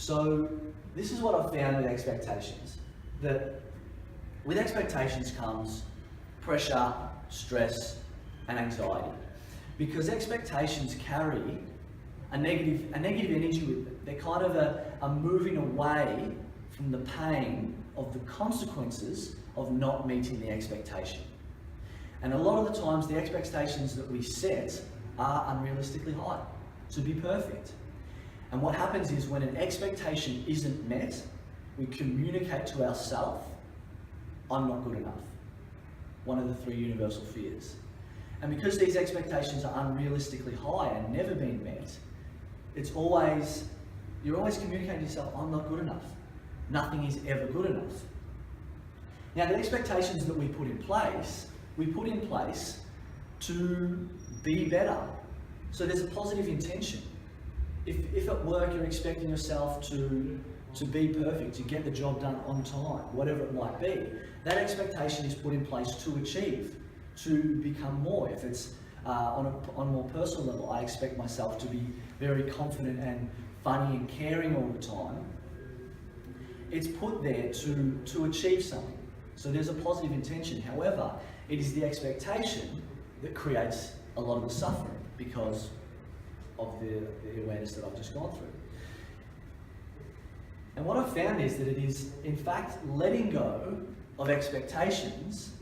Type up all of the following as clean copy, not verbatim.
So this is what I've found with expectations, that with expectations comes pressure, stress, and anxiety. Because expectations carry a negative energy with them. They're kind of a moving away from the pain of the consequences of not meeting the expectation. And a lot of the times the expectations that we set are unrealistically high to be perfect. And what happens is when an expectation isn't met, we communicate to ourselves, I'm not good enough. One of the 3 universal fears. And because these expectations are unrealistically high and never been met, you're always communicating to yourself, I'm not good enough. Nothing is ever good enough. Now the expectations that we put in place to be better. So there's a positive intention. If at work you're expecting yourself to be perfect, to get the job done on time, whatever it might be, that expectation is put in place to achieve, to become more. If it's on a more personal level, I expect myself to be very confident and funny and caring all the time. It's put there to achieve something. So there's a positive intention. However, it is the expectation that creates a lot of the suffering because of the awareness that I've just gone through. And what I've found is that it is, in fact, letting go of expectations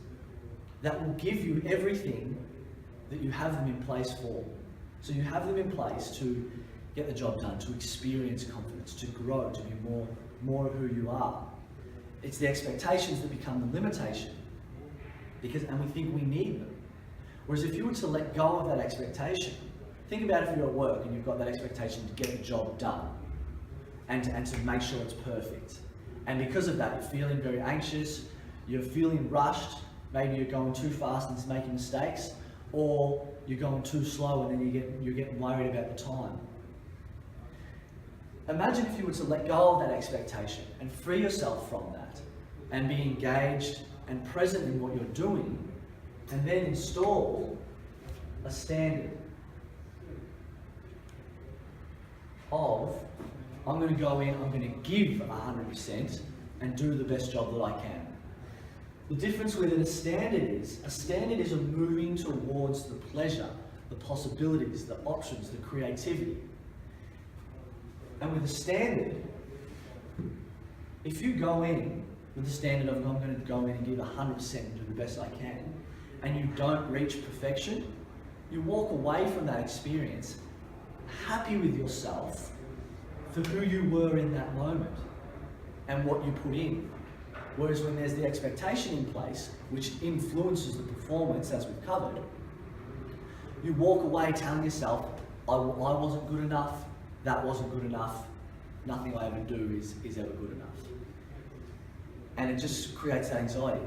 that will give you everything that you have them in place for. So you have them in place to get the job done, to experience confidence, to grow, to be more of who you are. It's the expectations that become the limitation, and we think we need them. Whereas if you were to let go of that expectation, think about if you're at work and you've got that expectation to get the job done and to make sure it's perfect. And because of that, you're feeling very anxious, you're feeling rushed, maybe you're going too fast and it's making mistakes, or you're going too slow and then you're getting worried about the time. Imagine if you were to let go of that expectation and free yourself from that and be engaged and present in what you're doing, and then install a standard of, I'm going to go in, I'm going to give 100% and do the best job that I can. The difference with a standard is a moving towards the pleasure, the possibilities, the options, the creativity. And with a standard, if you go in with the standard of I'm going to go in and give 100% and do the best I can, and you don't reach perfection, you walk away from that experience happy with yourself for who you were in that moment and what you put in. Whereas when there's the expectation in place, which influences the performance, as we've covered, you walk away telling yourself, I wasn't good enough, that wasn't good enough, nothing I ever do is ever good enough. And it just creates that anxiety.